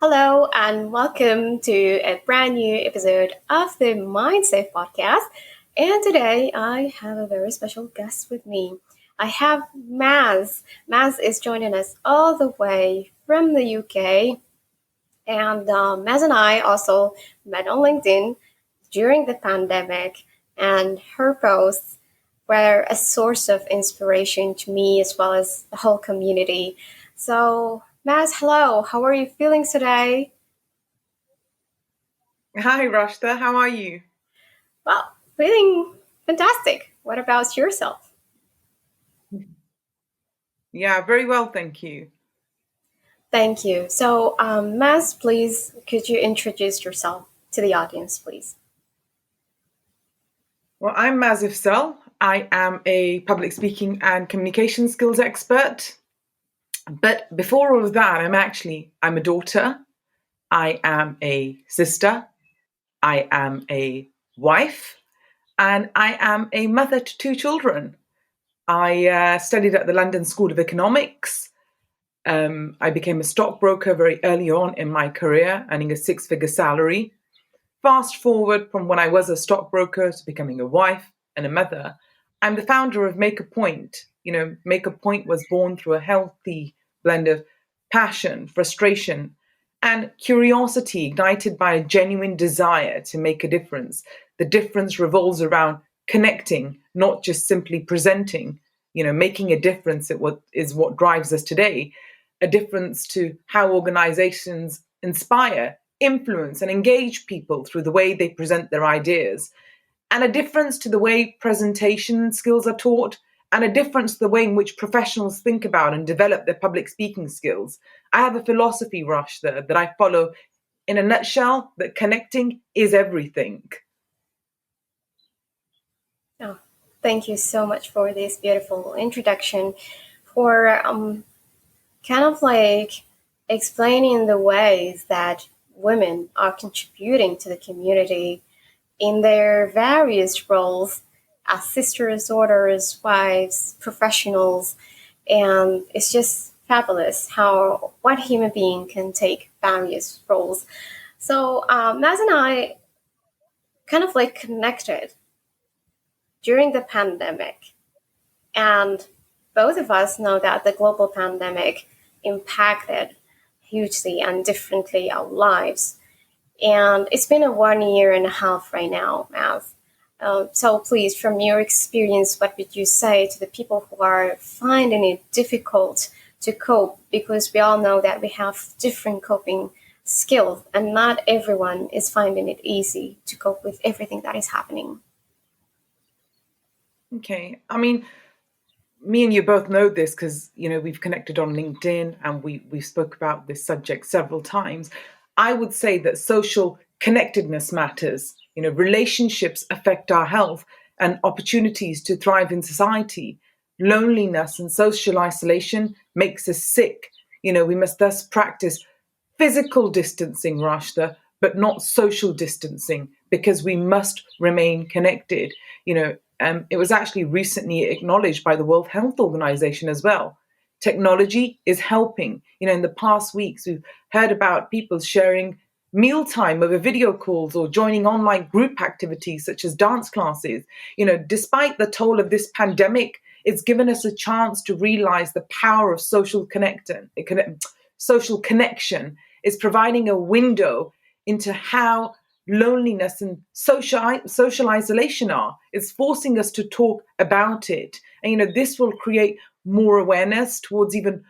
Hello and welcome to a brand new episode of the Mindset Podcast. And today I have a very special guest with me. I have Maz. Maz is joining us all the way from the UK. And Maz and I also met on LinkedIn during the pandemic, and her posts were a source of inspiration to me as well as the whole community. So, Maz, hello. How are you feeling today? Hi, Rachida. How are you? Well, feeling fantastic. What about yourself? Yeah, very well, thank you. Thank you. So, Maz, please, could you introduce yourself to the audience, please? Well, I'm Maz Ifzal. I am a public speaking and communication skills expert. But before all of that, I'm a daughter. I am a sister. I am a wife. And I am a mother to two children. I studied at the London School of Economics. I became a stockbroker very early on in my career, earning a six-figure salary. Fast forward from when I was a stockbroker to becoming a wife and a mother, I'm the founder of Make a Point. Make a Point was born through a healthy blend of passion, frustration, and curiosity ignited by a genuine desire to make a difference. The difference revolves around connecting, not just simply presenting. Making a difference is what drives us today. A difference to how organizations inspire, influence, and engage people through the way they present their ideas, and a difference to the way presentation skills are taught, and a difference to the way in which professionals think about and develop their public speaking skills. I have a philosophy, Rush, that I follow in a nutshell, that connecting is everything. Oh, thank you so much for this beautiful introduction, for kind of like explaining the ways that women are contributing to the community in their various roles as sisters, daughters, wives, professionals. And it's just fabulous how one human being can take various roles. So Naz and I kind of like connected during the pandemic. And both of us know that the global pandemic impacted hugely and differently our lives. And it's been a 1 year and a half right now, Mav. So please, from your experience, what would you say to the people who are finding it difficult to cope? Because we all know that we have different coping skills, and not everyone is finding it easy to cope with everything that is happening. Okay. Me and you both know this because we've connected on LinkedIn and we spoke about this subject several times. I would say that social connectedness matters. Relationships affect our health and opportunities to thrive in society. Loneliness and social isolation makes us sick. We must thus practice physical distancing, Rashta, but not social distancing, because we must remain connected. It was actually recently acknowledged by the World Health Organization as well. Technology is helping. In the past weeks, we've heard about people sharing mealtime over video calls or joining online group activities such as dance classes. Despite the toll of this pandemic, it's given us a chance to realize the power of social connection is providing a window into how loneliness and social isolation are. It's forcing us to talk about it. And this will create more awareness towards even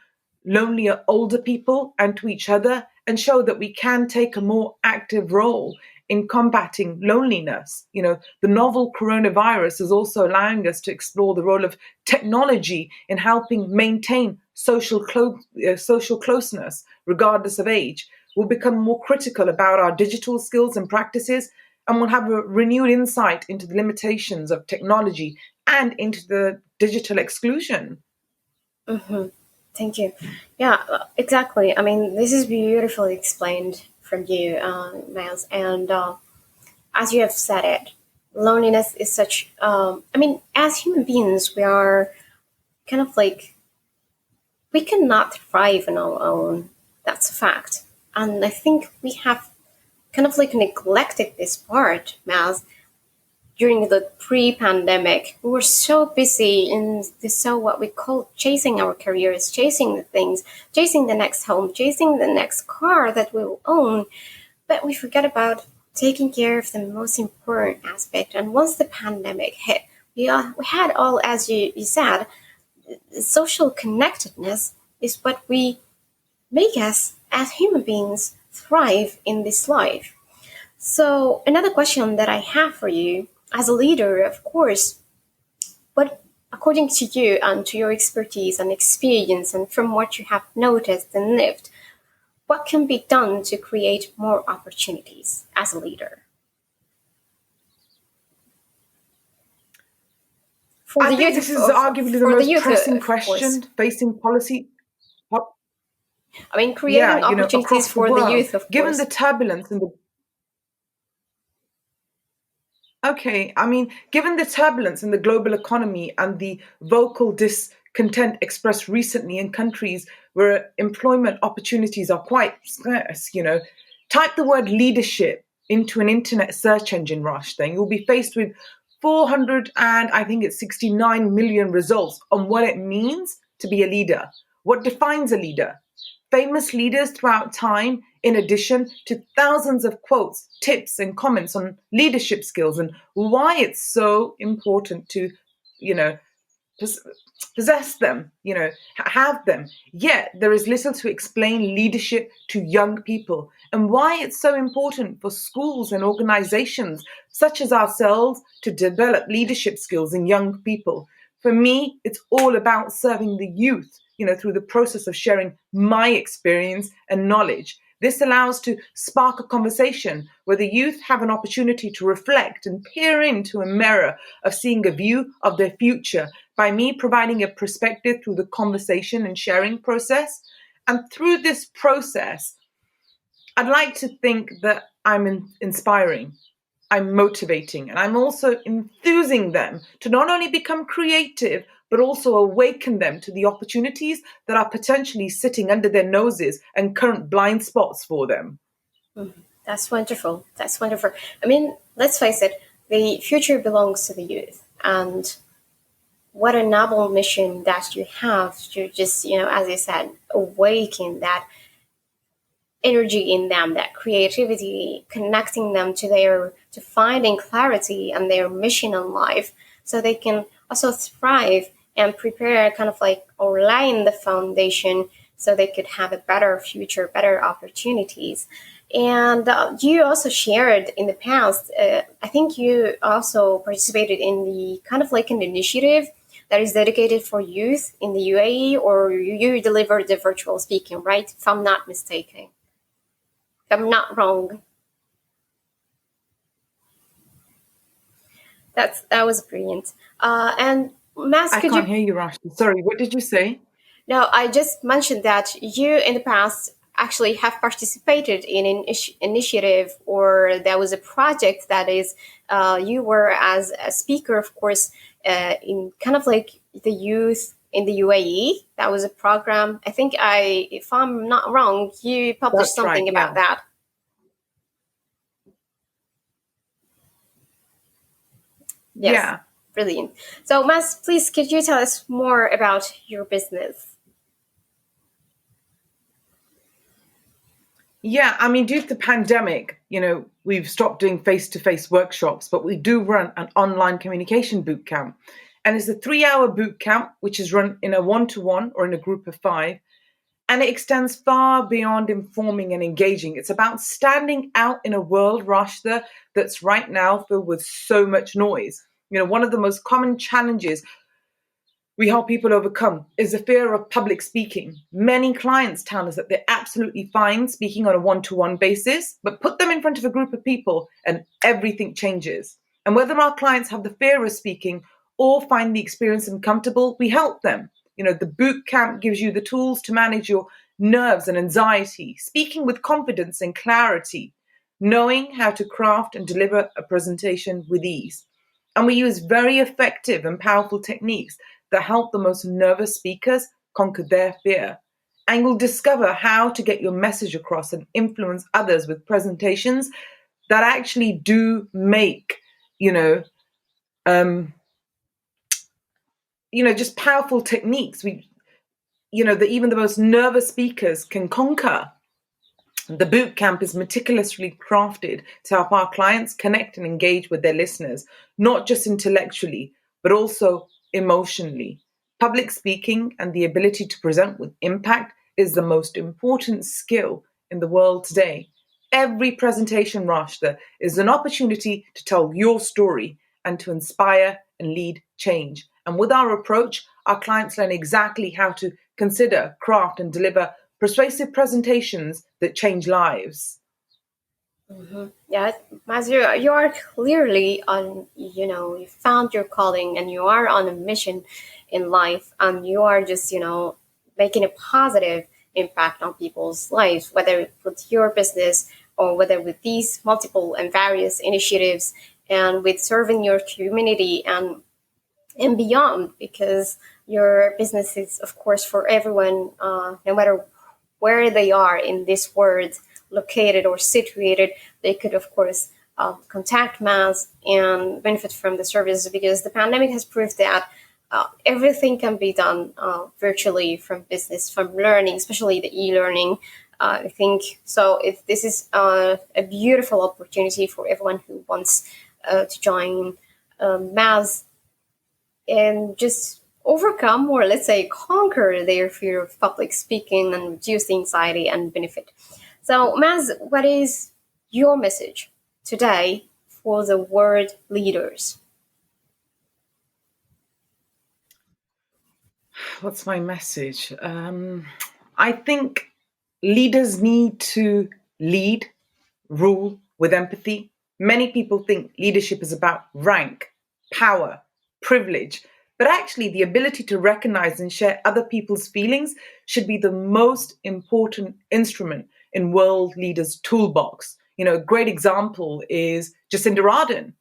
lonelier older people and to each other, and show that we can take a more active role in combating loneliness. The novel coronavirus is also allowing us to explore the role of technology in helping maintain social closeness, regardless of age. We'll become more critical about our digital skills and practices, and we'll have a renewed insight into the limitations of technology and into the digital exclusion. Mm-hmm. Thank you. Yeah, exactly. I mean, this is beautifully explained from you, Miles. And as you have said it, loneliness is such, I mean, as human beings, we are kind of like, we cannot thrive on our own. That's a fact. And I think we have kind of like neglected this part, Maz. During the pre-pandemic, we were so busy in this, so what we call chasing our careers, chasing the things, chasing the next home, chasing the next car that we will own, but we forget about taking care of the most important aspect. And once the pandemic hit, we had all, as you said, social connectedness is what we make us as human beings thrive in this life. So another question that I have for you as a leader, of course, what according to you and to your expertise and experience and from what you have noticed and lived, what can be done to create more opportunities as a leader? For I the think youth this is arguably the for the most youth, pressing of course. question facing policy. I mean, Yeah, creating opportunities across the for the world, youth, of given the course. turbulence and the Okay, I mean, given the turbulence in the global economy and the vocal discontent expressed recently in countries where employment opportunities are quite scarce, type the word leadership into an internet search engine, Rush, then you'll be faced with 400 and I think it's 69 million results on what it means to be a leader, what defines a leader. Famous leaders throughout time, in addition to thousands of quotes, tips, and comments on leadership skills and why it's so important to, you know, pos- possess them, have them. Yet there is little to explain leadership to young people and why it's so important for schools and organizations such as ourselves to develop leadership skills in young people. For me, it's all about serving the youth, through the process of sharing my experience and knowledge. This allows to spark a conversation where the youth have an opportunity to reflect and peer into a mirror of seeing a view of their future by me providing a perspective through the conversation and sharing process. And through this process, I'd like to think that I'm inspiring, I'm motivating, and I'm also enthusing them to not only become creative, but also awaken them to the opportunities that are potentially sitting under their noses and current blind spots for them. That's wonderful. That's wonderful. I mean, let's face it, the future belongs to the youth. And what a noble mission that you have to just, as I said, awaken that energy in them, that creativity, connecting them to finding clarity and their mission in life so they can also thrive and prepare kind of like or lay in the foundation so they could have a better future, better opportunities. And you also shared in the past, I think you also participated in the kind of like an initiative that is dedicated for youth in the UAE, or you delivered the virtual speaking, right? If I'm not mistaken. If I'm not wrong. That was brilliant. And Mass, I could can't you? hear you, Rashid. Sorry, what did you say? No, I just mentioned that you in the past actually have participated in an initiative, or there was a project that is you were as a speaker, of course, in kind of like the youth in the UAE. That was a program. I think if I'm not wrong, you published That's right, something about yeah. that. Yes, Yeah. brilliant. So, Mas, please, could you tell us more about your business? Yeah, I mean, due to the pandemic, we've stopped doing face-to-face workshops, but we do run an online communication boot camp. And it's a 3-hour boot camp, which is run in a one-to-one or in a group of 5. And it extends far beyond informing and engaging. It's about standing out in a world, Rashda, that's right now filled with so much noise. One of the most common challenges we help people overcome is the fear of public speaking. Many clients tell us that they're absolutely fine speaking on a one-to-one basis, but put them in front of a group of people and everything changes. And whether our clients have the fear of speaking or find the experience uncomfortable, we help them. The boot camp gives you the tools to manage your nerves and anxiety, speaking with confidence and clarity, knowing how to craft and deliver a presentation with ease. And we use very effective and powerful techniques that help the most nervous speakers conquer their fear. and you'll discover how to get your message across and influence others with presentations that actually do make, you know, um, just powerful techniques. That even the most nervous speakers can conquer. The Bootcamp is meticulously crafted to help our clients connect and engage with their listeners, not just intellectually, but also emotionally. Public speaking and the ability to present with impact is the most important skill in the world today. Every presentation, Rashta, is an opportunity to tell your story and to inspire and lead change. And with our approach, our clients learn exactly how to consider, craft, and deliver persuasive presentations that change lives. Yeah, Maz, you are clearly on, you found your calling and you are on a mission in life and you are just, making a positive impact on people's lives, whether with your business or whether with these multiple and various initiatives and with serving your community and beyond, because your business is, of course, for everyone, no matter where they are in this world, located or situated. They could, of course, contact Maz and benefit from the services, because the pandemic has proved that everything can be done virtually, from business, from learning, especially the e-learning. I think so. This is a beautiful opportunity for everyone who wants to join Maz and just overcome, or let's say conquer, their fear of public speaking and reduce the anxiety and benefit. So, Maz, what is your message today for the world leaders? What's my message? I think leaders need to lead, rule with empathy. Many people think leadership is about rank, power, privilege, but actually, the ability to recognize and share other people's feelings should be the most important instrument in world leaders' toolbox. A great example is Jacinda Ardern.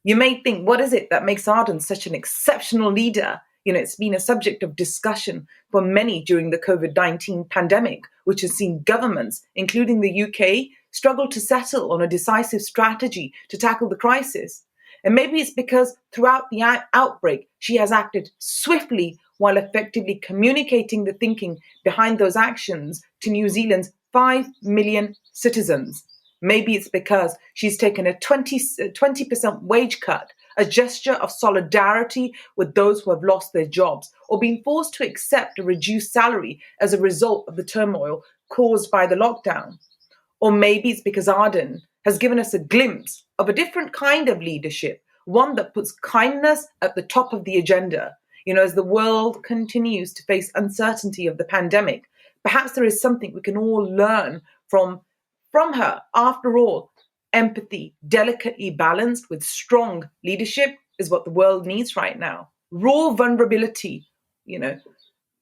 You may think, what is it that makes Arden such an exceptional leader? It's been a subject of discussion for many during the COVID-19 pandemic, which has seen governments, including the UK, struggle to settle on a decisive strategy to tackle the crisis. And maybe it's because throughout the outbreak, she has acted swiftly while effectively communicating the thinking behind those actions to New Zealand's 5 million citizens. Maybe it's because she's taken a 20% wage cut, a gesture of solidarity with those who have lost their jobs, or been forced to accept a reduced salary as a result of the turmoil caused by the lockdown. Or maybe it's because Arden has given us a glimpse of a different kind of leadership, one that puts kindness at the top of the agenda. As the world continues to face uncertainty of the pandemic, perhaps there is something we can all learn from her. After all, empathy, delicately balanced with strong leadership, is what the world needs right now. Raw vulnerability, you know,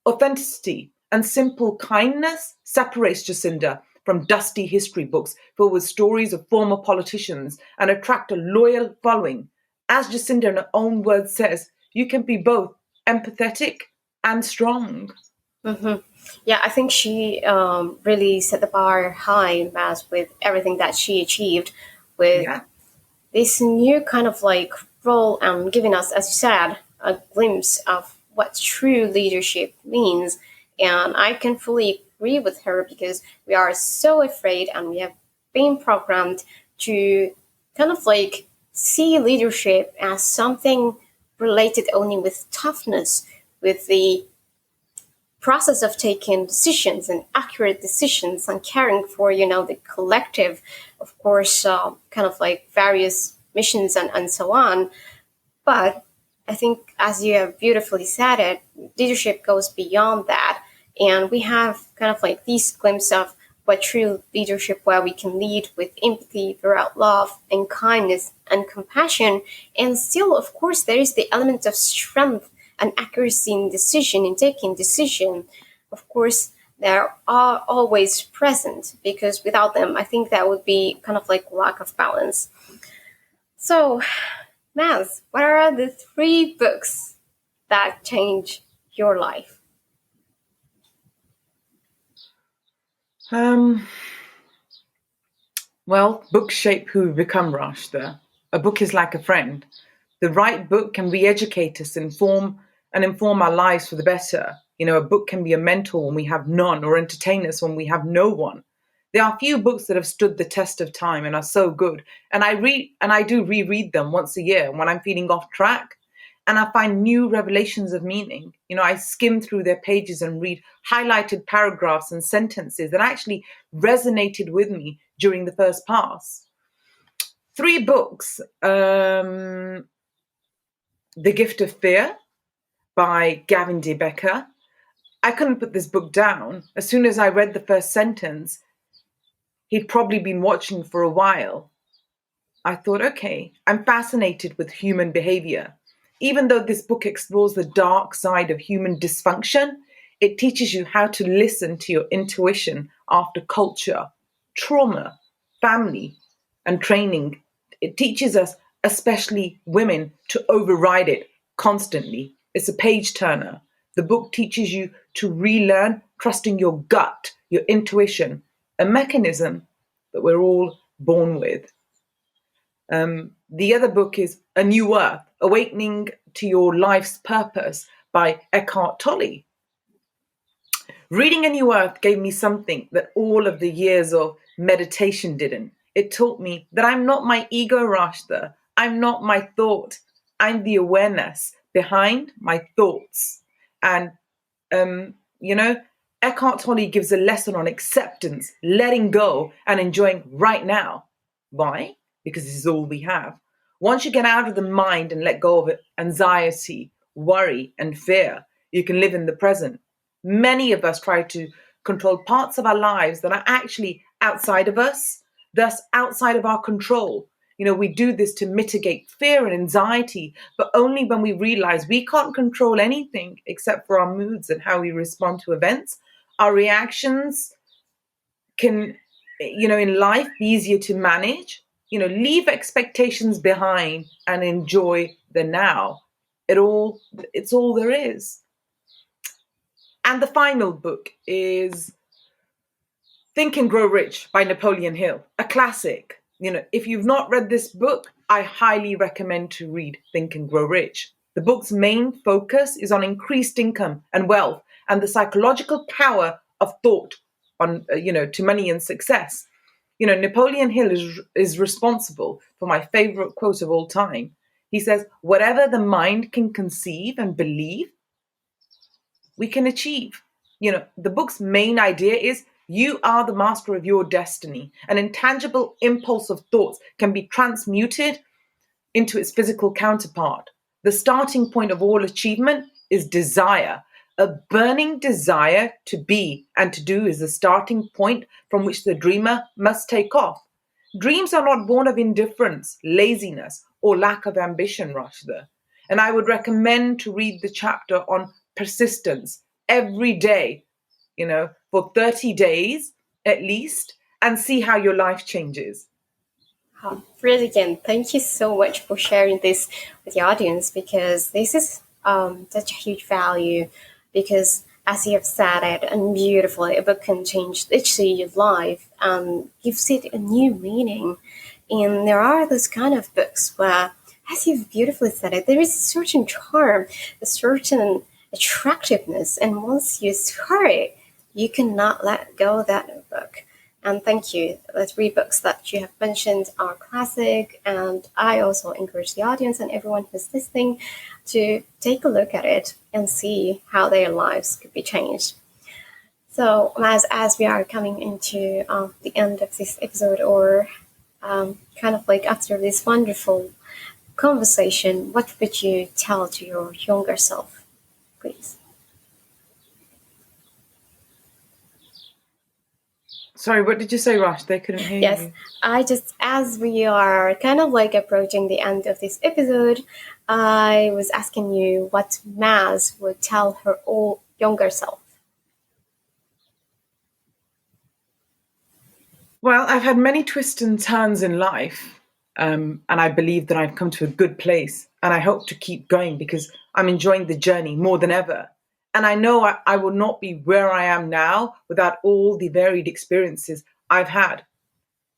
authenticity, and simple kindness separates Jacinda from dusty history books filled with stories of former politicians and attract a loyal following. As Jacinda in her own words says, you can be both empathetic and strong. Mm-hmm. Yeah, I think she really set the bar high, Maz, with everything that she achieved with Yeah. this new kind of like role, and giving us, as you said, a glimpse of what true leadership means. And I can fully agree with her, because we are so afraid and we have been programmed to kind of like see leadership as something related only with toughness, with the process of taking decisions and accurate decisions and caring for, the collective, of course, kind of like various missions and so on. But I think, as you have beautifully said it, leadership goes beyond that. And we have kind of like these glimpse of what true leadership, where we can lead with empathy throughout love and kindness and compassion. And still, of course, there is the element of strength and accuracy in taking decision. Of course, they are always present, because without them, I think that would be kind of like lack of balance. So, Maz, what are the 3 books that change your life? Um, well, books shape who we become, Rashta. A book is like a friend. The right book can re-educate us, inform our lives for the better. A book can be a mentor when we have none, or entertain us when we have no one. There are few books that have stood the test of time and are so good. And I do reread them once a year when I'm feeling off track, and I find new revelations of meaning. I skim through their pages and read highlighted paragraphs and sentences that actually resonated with me during the first pass. Three books: The Gift of Fear by Gavin De Becker. I couldn't put this book down. As soon as I read the first sentence, he'd probably been watching for a while. I thought, okay, I'm fascinated with human behavior. Even though this book explores the dark side of human dysfunction, it teaches you how to listen to your intuition after culture, trauma, family, and training. It teaches us, especially women, to override it constantly. It's a page turner. The book teaches you to relearn trusting your gut, your intuition, a mechanism that we're all born with. The other book is A New Earth, Awakening to Your Life's Purpose by Eckhart Tolle. Reading A New Earth gave me something that all of the years of meditation didn't. It taught me that I'm not my ego, Rashta. I'm not my thought. I'm the awareness behind my thoughts. And, you know, Eckhart Tolle gives a lesson on acceptance, letting go, and enjoying right now. Why? Because this is all we have. Once you get out of the mind and let go of it, anxiety, worry, and fear, you can live in the present. Many of us try to control parts of our lives that are actually outside of us, thus outside of our control. We do this to mitigate fear and anxiety, but only when we realize we can't control anything except for our moods and how we respond to events. Our reactions can, in life be easier to manage. Leave expectations behind and enjoy the now. It's all there is. And the final book is Think and Grow Rich by Napoleon Hill, a classic. If you've not read this book, I highly recommend to read Think and Grow Rich. The book's main focus is on increased income and wealth and the psychological power of thought on, to money and success. Napoleon Hill is responsible for my favorite quote of all time. He says, whatever the mind can conceive and believe, we can achieve. The book's main idea is you are the master of your destiny. An intangible impulse of thoughts can be transmuted into its physical counterpart. The starting point of all achievement is desire. A burning desire to be and to do is the starting point from which the dreamer must take off. Dreams are not born of indifference, laziness, or lack of ambition, Rashida. And I would recommend to read the chapter on persistence every day, for 30 days at least, and see how your life changes. Oh, brilliant. Thank you so much for sharing this with the audience, because this is such a huge value, because as you have said it, and beautifully, a book can change literally your life and gives it a new meaning. And there are those kind of books where, as you've beautifully said it, there is a certain charm, a certain attractiveness, and once you start it, you cannot let go of that book. And thank you. The three books that you have mentioned are classic, and I also encourage the audience and everyone who's listening to take a look at it and see how their lives could be changed. So, as we are coming into the end of this episode, or kind of like after this wonderful conversation, what would you tell to your younger self, please? Sorry, what did you say, Rash? They couldn't hear Yes, you. as we are kind of like approaching the end of this episode, I was asking you what Maz would tell her old younger self. Well, I've had many twists and turns in life, and I believe that I've come to a good place, and I hope to keep going because I'm enjoying the journey more than ever. And I know I will not be where I am now without all the varied experiences I've had.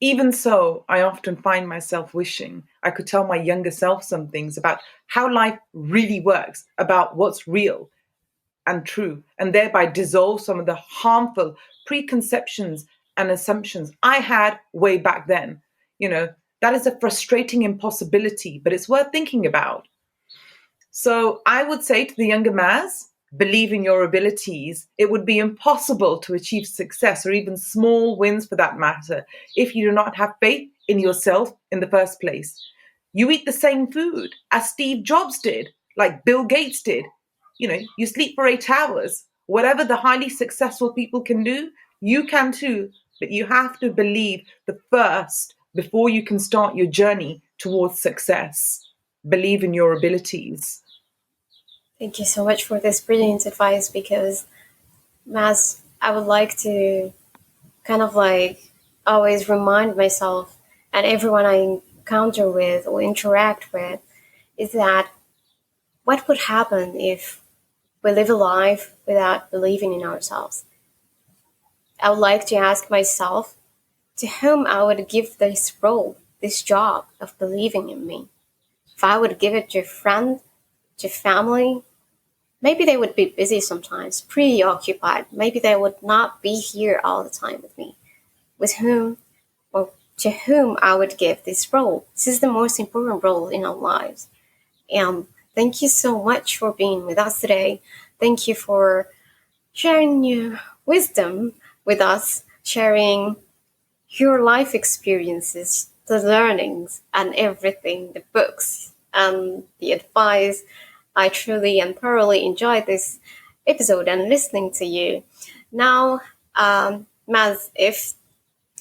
Even so, I often find myself wishing I could tell my younger self some things about how life really works, about what's real and true, and thereby dissolve some of the harmful preconceptions and assumptions I had way back then. You know, that is a frustrating impossibility, but it's worth thinking about. So I would say to the younger Maz, believe in your abilities. It would be impossible to achieve success or even small wins for that matter if you do not have faith in yourself in the first place. You eat the same food as Steve Jobs did, like Bill Gates did. You know, you sleep for 8 hours. Whatever the highly successful people can do, you can too. But you have to believe the first before you can start your journey towards success. Believe in your abilities. Thank you so much for this brilliant advice because, Maz, I would like to kind of like always remind myself and everyone I encounter with or interact with is that what would happen if we live a life without believing in ourselves? I would like to ask myself to whom I would give this role, this job of believing in me. If I would give it to a friend, to family, maybe they would be busy sometimes, preoccupied. Maybe they would not be here all the time with me. With whom or to whom I would give this role. This is the most important role in our lives. And thank you so much for being with us today. Thank you for sharing your wisdom with us, sharing your life experiences, the learnings, and everything, the books, and the advice. I truly and thoroughly enjoyed this episode and listening to you. Now, Maz, if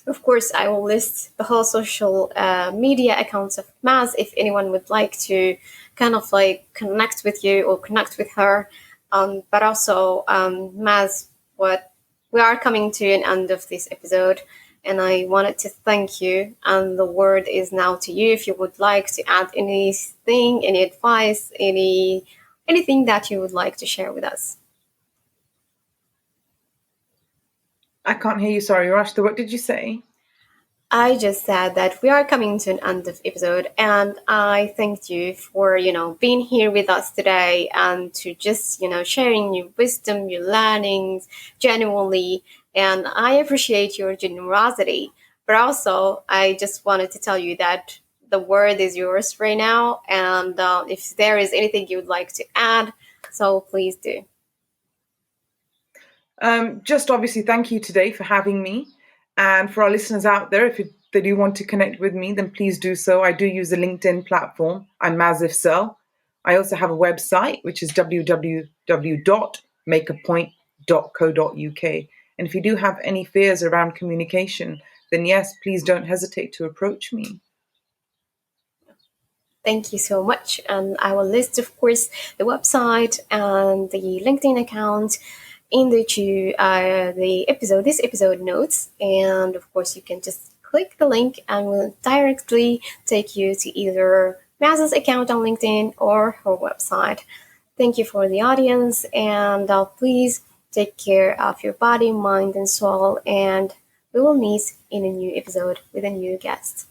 of course, I will list the whole social media accounts of Maz if anyone would like to kind of like connect with you or connect with her. But also, Maz, what we are coming to an end of this episode, and I wanted to thank you. And the word is now to you. If you would like to add anything, any advice, anything that you would like to share with us. I can't hear you. Sorry, Rachida. What did you say? I just said that we are coming to an end of episode, and I thanked you for being here with us today and to just sharing your wisdom, your learnings genuinely, and I appreciate your generosity. But also, I just wanted to tell you that the word is yours right now, and if there is anything you would like to add, so please do. Just obviously, thank you today for having me. And for our listeners out there, if they do want to connect with me, then please do so. I do use the LinkedIn platform. I'm Maz Ifzal. I also have a website, which is www.makeapoint.co.uk. And if you do have any fears around communication, then yes, please don't hesitate to approach me. Thank you so much. And I will list, of course, the website and the LinkedIn account in this episode notes. And of course, you can just click the link and will directly take you to either Maz's account on LinkedIn or her website. Thank you for the audience, and please take care of your body, mind, and soul. And we will meet in a new episode with a new guest.